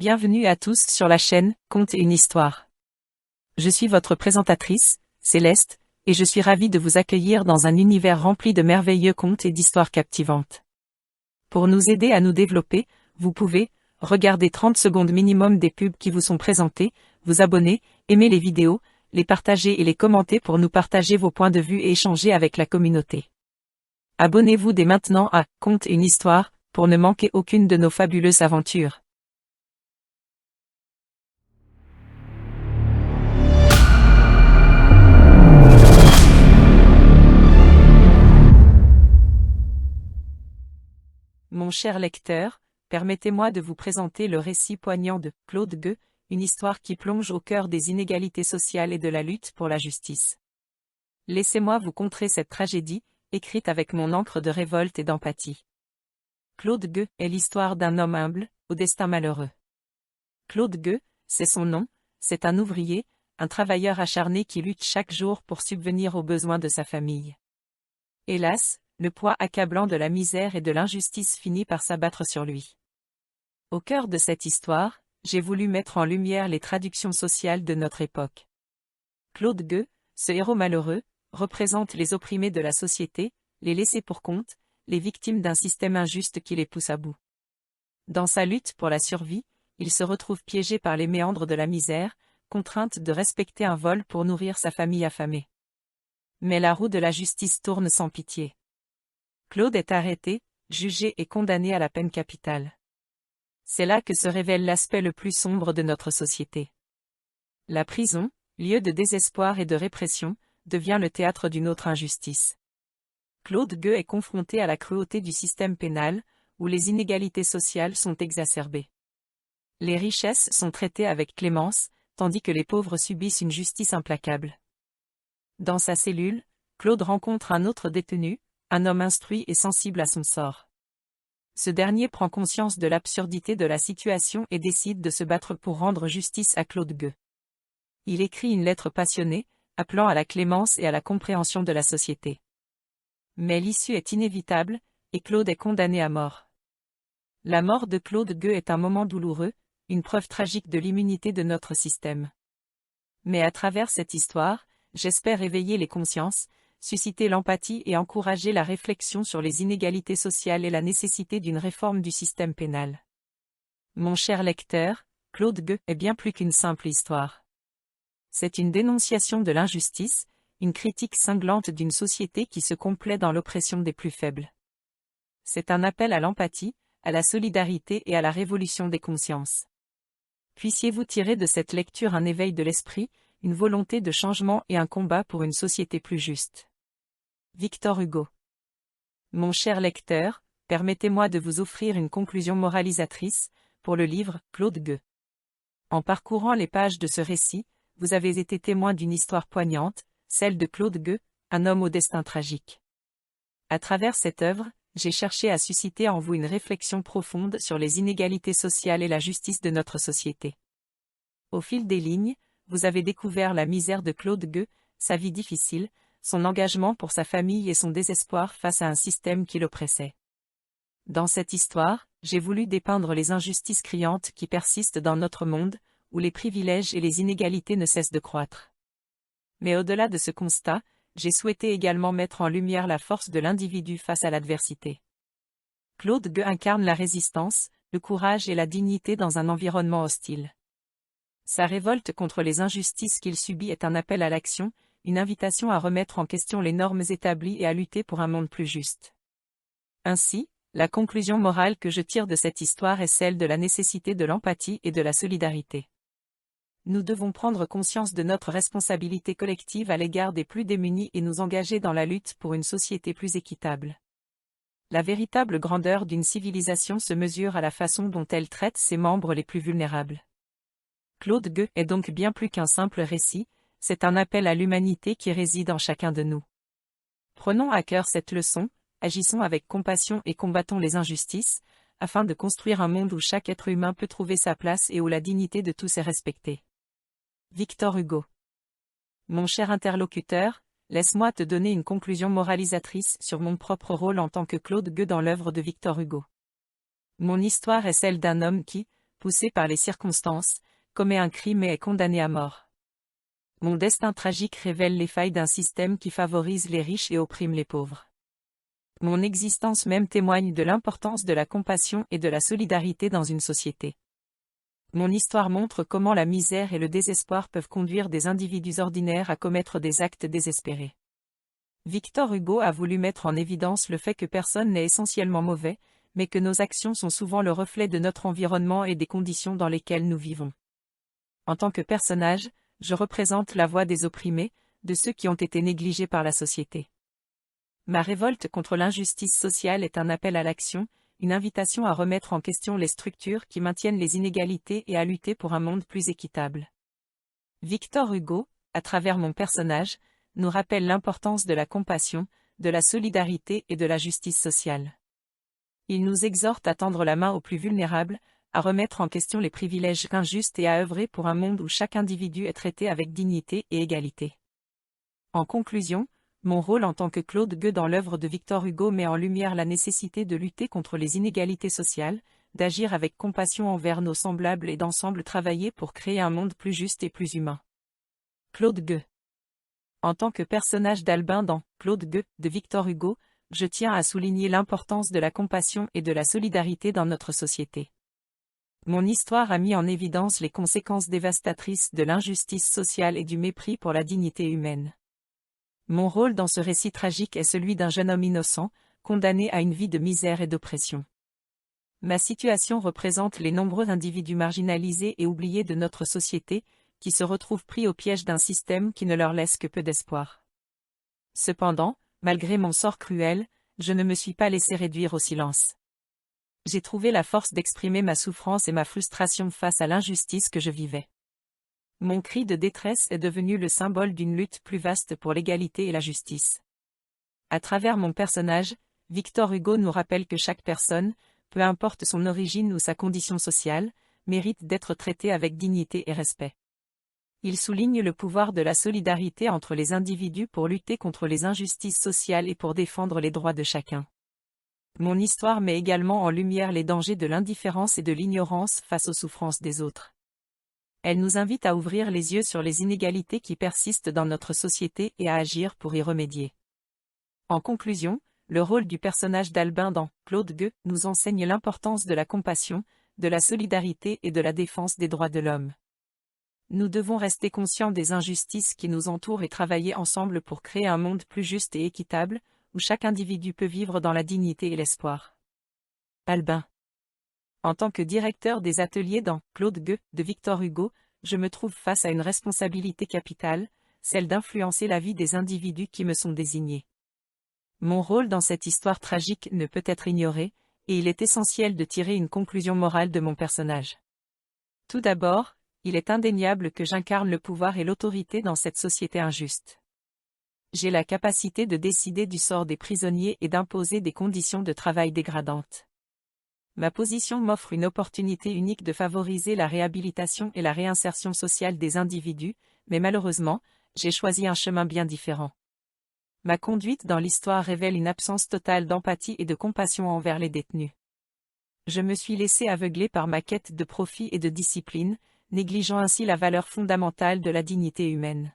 Bienvenue à tous sur la chaîne Contes et une histoire. Je suis votre présentatrice, Céleste, et je suis ravie de vous accueillir dans un univers rempli de merveilleux contes et d'histoires captivantes. Pour nous aider à nous développer, vous pouvez regarder 30 secondes minimum des pubs qui vous sont présentées, vous abonner, aimer les vidéos, les partager et les commenter pour nous partager vos points de vue et échanger avec la communauté. Abonnez-vous dès maintenant à Contes et une histoire pour ne manquer aucune de nos fabuleuses aventures. Mon cher lecteur, permettez-moi de vous présenter le récit poignant de Claude Gueux, une histoire qui plonge au cœur des inégalités sociales et de la lutte pour la justice. Laissez-moi vous conter cette tragédie, écrite avec mon encre de révolte et d'empathie. Claude Gueux est l'histoire d'un homme humble, au destin malheureux. Claude Gueux, c'est son nom, c'est un ouvrier, un travailleur acharné qui lutte chaque jour pour subvenir aux besoins de sa famille. Hélas, le poids accablant de la misère et de l'injustice finit par s'abattre sur lui. Au cœur de cette histoire, j'ai voulu mettre en lumière les traductions sociales de notre époque. Claude Gueux, ce héros malheureux, représente les opprimés de la société, les laissés pour compte, les victimes d'un système injuste qui les pousse à bout. Dans sa lutte pour la survie, il se retrouve piégé par les méandres de la misère, contrainte de respecter un vol pour nourrir sa famille affamée. Mais la roue de la justice tourne sans pitié. Claude est arrêté, jugé et condamné à la peine capitale. C'est là que se révèle l'aspect le plus sombre de notre société. La prison, lieu de désespoir et de répression, devient le théâtre d'une autre injustice. Claude Gueux est confronté à la cruauté du système pénal, où les inégalités sociales sont exacerbées. Les richesses sont traitées avec clémence, tandis que les pauvres subissent une justice implacable. Dans sa cellule, Claude rencontre un autre détenu, un homme instruit et sensible à son sort. Ce dernier prend conscience de l'absurdité de la situation et décide de se battre pour rendre justice à Claude Gueux. Il écrit une lettre passionnée, appelant à la clémence et à la compréhension de la société. Mais l'issue est inévitable, et Claude est condamné à mort. La mort de Claude Gueux est un moment douloureux, une preuve tragique de l'immunité de notre système. Mais à travers cette histoire, j'espère éveiller les consciences, susciter l'empathie et encourager la réflexion sur les inégalités sociales et la nécessité d'une réforme du système pénal. Mon cher lecteur, Claude Gueux est bien plus qu'une simple histoire. C'est une dénonciation de l'injustice, une critique cinglante d'une société qui se complaît dans l'oppression des plus faibles. C'est un appel à l'empathie, à la solidarité et à la révolution des consciences. Puissiez-vous tirer de cette lecture un éveil de l'esprit, une volonté de changement et un combat pour une société plus juste. Victor Hugo. Mon cher lecteur, permettez-moi de vous offrir une conclusion moralisatrice, pour le livre Claude Gueux. En parcourant les pages de ce récit, vous avez été témoin d'une histoire poignante, celle de Claude Gueux, un homme au destin tragique. À travers cette œuvre, j'ai cherché à susciter en vous une réflexion profonde sur les inégalités sociales et la justice de notre société. Au fil des lignes, vous avez découvert la misère de Claude Gueux, sa vie difficile, son engagement pour sa famille et son désespoir face à un système qui l'oppressait. Dans cette histoire, j'ai voulu dépeindre les injustices criantes qui persistent dans notre monde, où les privilèges et les inégalités ne cessent de croître. Mais au-delà de ce constat, j'ai souhaité également mettre en lumière la force de l'individu face à l'adversité. Claude Gueux incarne la résistance, le courage et la dignité dans un environnement hostile. Sa révolte contre les injustices qu'il subit est un appel à l'action, une invitation à remettre en question les normes établies et à lutter pour un monde plus juste. Ainsi, la conclusion morale que je tire de cette histoire est celle de la nécessité de l'empathie et de la solidarité. Nous devons prendre conscience de notre responsabilité collective à l'égard des plus démunis et nous engager dans la lutte pour une société plus équitable. La véritable grandeur d'une civilisation se mesure à la façon dont elle traite ses membres les plus vulnérables. Claude Gueux est donc bien plus qu'un simple récit, c'est un appel à l'humanité qui réside en chacun de nous. Prenons à cœur cette leçon, agissons avec compassion et combattons les injustices, afin de construire un monde où chaque être humain peut trouver sa place et où la dignité de tous est respectée. Victor Hugo. Mon cher interlocuteur, laisse-moi te donner une conclusion moralisatrice sur mon propre rôle en tant que Claude Gueux dans l'œuvre de Victor Hugo. Mon histoire est celle d'un homme qui, poussé par les circonstances, commet un crime et est condamné à mort. Mon destin tragique révèle les failles d'un système qui favorise les riches et opprime les pauvres. Mon existence même témoigne de l'importance de la compassion et de la solidarité dans une société. Mon histoire montre comment la misère et le désespoir peuvent conduire des individus ordinaires à commettre des actes désespérés. Victor Hugo a voulu mettre en évidence le fait que personne n'est essentiellement mauvais, mais que nos actions sont souvent le reflet de notre environnement et des conditions dans lesquelles nous vivons. En tant que personnage, je représente la voix des opprimés, de ceux qui ont été négligés par la société. Ma révolte contre l'injustice sociale est un appel à l'action, une invitation à remettre en question les structures qui maintiennent les inégalités et à lutter pour un monde plus équitable. Victor Hugo, à travers mon personnage, nous rappelle l'importance de la compassion, de la solidarité et de la justice sociale. Il nous exhorte à tendre la main aux plus vulnérables, à remettre en question les privilèges injustes et à œuvrer pour un monde où chaque individu est traité avec dignité et égalité. En conclusion, mon rôle en tant que Claude Gueux dans l'œuvre de Victor Hugo met en lumière la nécessité de lutter contre les inégalités sociales, d'agir avec compassion envers nos semblables et d'ensemble travailler pour créer un monde plus juste et plus humain. Claude Gueux. En tant que personnage d'Albin dans Claude Gueux de Victor Hugo, je tiens à souligner l'importance de la compassion et de la solidarité dans notre société. Mon histoire a mis en évidence les conséquences dévastatrices de l'injustice sociale et du mépris pour la dignité humaine. Mon rôle dans ce récit tragique est celui d'un jeune homme innocent, condamné à une vie de misère et d'oppression. Ma situation représente les nombreux individus marginalisés et oubliés de notre société, qui se retrouvent pris au piège d'un système qui ne leur laisse que peu d'espoir. Cependant, malgré mon sort cruel, je ne me suis pas laissé réduire au silence. J'ai trouvé la force d'exprimer ma souffrance et ma frustration face à l'injustice que je vivais. Mon cri de détresse est devenu le symbole d'une lutte plus vaste pour l'égalité et la justice. À travers mon personnage, Victor Hugo nous rappelle que chaque personne, peu importe son origine ou sa condition sociale, mérite d'être traitée avec dignité et respect. Il souligne le pouvoir de la solidarité entre les individus pour lutter contre les injustices sociales et pour défendre les droits de chacun. Mon histoire met également en lumière les dangers de l'indifférence et de l'ignorance face aux souffrances des autres. Elle nous invite à ouvrir les yeux sur les inégalités qui persistent dans notre société et à agir pour y remédier. En conclusion, le rôle du personnage d'Albin dans Claude Gueux nous enseigne l'importance de la compassion, de la solidarité et de la défense des droits de l'homme. Nous devons rester conscients des injustices qui nous entourent et travailler ensemble pour créer un monde plus juste et équitable, où chaque individu peut vivre dans la dignité et l'espoir. Albin. En tant que directeur des ateliers dans Claude Gueux de Victor Hugo, je me trouve face à une responsabilité capitale, celle d'influencer la vie des individus qui me sont désignés. Mon rôle dans cette histoire tragique ne peut être ignoré, et il est essentiel de tirer une conclusion morale de mon personnage. Tout d'abord, il est indéniable que j'incarne le pouvoir et l'autorité dans cette société injuste. J'ai la capacité de décider du sort des prisonniers et d'imposer des conditions de travail dégradantes. Ma position m'offre une opportunité unique de favoriser la réhabilitation et la réinsertion sociale des individus, mais malheureusement, j'ai choisi un chemin bien différent. Ma conduite dans l'histoire révèle une absence totale d'empathie et de compassion envers les détenus. Je me suis laissé aveugler par ma quête de profit et de discipline, négligeant ainsi la valeur fondamentale de la dignité humaine.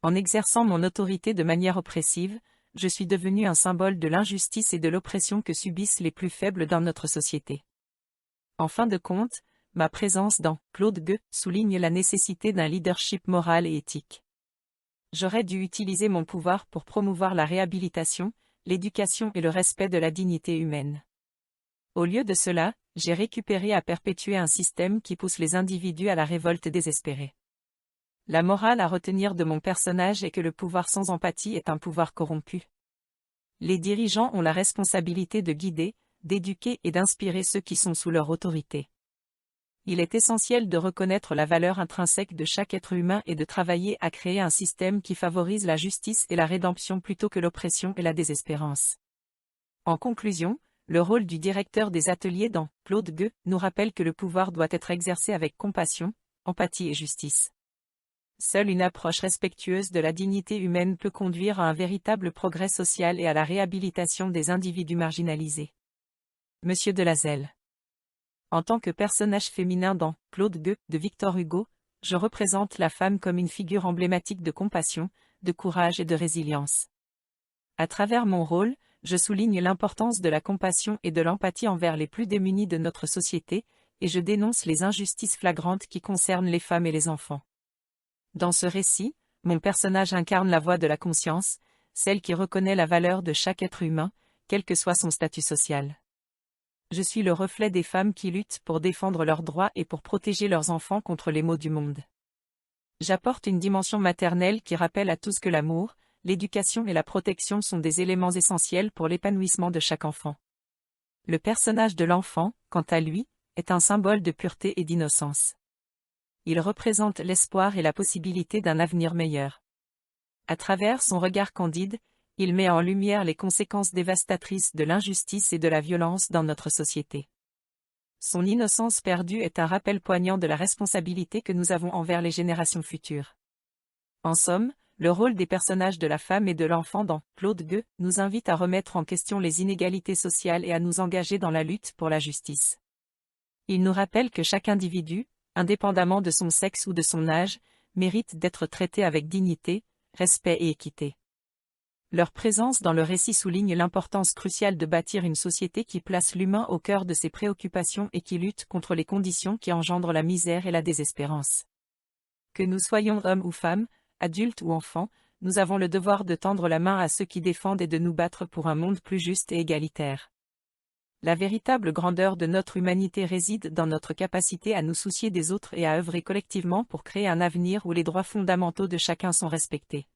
En exerçant mon autorité de manière oppressive, je suis devenu un symbole de l'injustice et de l'oppression que subissent les plus faibles dans notre société. En fin de compte, ma présence dans Claude Gueux souligne la nécessité d'un leadership moral et éthique. J'aurais dû utiliser mon pouvoir pour promouvoir la réhabilitation, l'éducation et le respect de la dignité humaine. Au lieu de cela, j'ai récupéré à perpétuer un système qui pousse les individus à la révolte désespérée. La morale à retenir de mon personnage est que le pouvoir sans empathie est un pouvoir corrompu. Les dirigeants ont la responsabilité de guider, d'éduquer et d'inspirer ceux qui sont sous leur autorité. Il est essentiel de reconnaître la valeur intrinsèque de chaque être humain et de travailler à créer un système qui favorise la justice et la rédemption plutôt que l'oppression et la désespérance. En conclusion, le rôle du directeur des ateliers dans Claude Gueux nous rappelle que le pouvoir doit être exercé avec compassion, empathie et justice. Seule une approche respectueuse de la dignité humaine peut conduire à un véritable progrès social et à la réhabilitation des individus marginalisés. Monsieur Delazelle. En tant que personnage féminin dans Claude Gueux de Victor Hugo, je représente la femme comme une figure emblématique de compassion, de courage et de résilience. À travers mon rôle, je souligne l'importance de la compassion et de l'empathie envers les plus démunis de notre société, et je dénonce les injustices flagrantes qui concernent les femmes et les enfants. Dans ce récit, mon personnage incarne la voix de la conscience, celle qui reconnaît la valeur de chaque être humain, quel que soit son statut social. Je suis le reflet des femmes qui luttent pour défendre leurs droits et pour protéger leurs enfants contre les maux du monde. J'apporte une dimension maternelle qui rappelle à tous que l'amour, l'éducation et la protection sont des éléments essentiels pour l'épanouissement de chaque enfant. Le personnage de l'enfant, quant à lui, est un symbole de pureté et d'innocence. Il représente l'espoir et la possibilité d'un avenir meilleur. À travers son regard candide, il met en lumière les conséquences dévastatrices de l'injustice et de la violence dans notre société. Son innocence perdue est un rappel poignant de la responsabilité que nous avons envers les générations futures. En somme, le rôle des personnages de la femme et de l'enfant dans Claude Gueux nous invite à remettre en question les inégalités sociales et à nous engager dans la lutte pour la justice. Il nous rappelle que chaque individu, indépendamment de son sexe ou de son âge, mérite d'être traité avec dignité, respect et équité. Leur présence dans le récit souligne l'importance cruciale de bâtir une société qui place l'humain au cœur de ses préoccupations et qui lutte contre les conditions qui engendrent la misère et la désespérance. Que nous soyons hommes ou femmes, adultes ou enfants, nous avons le devoir de tendre la main à ceux qui défendent et de nous battre pour un monde plus juste et égalitaire. La véritable grandeur de notre humanité réside dans notre capacité à nous soucier des autres et à œuvrer collectivement pour créer un avenir où les droits fondamentaux de chacun sont respectés.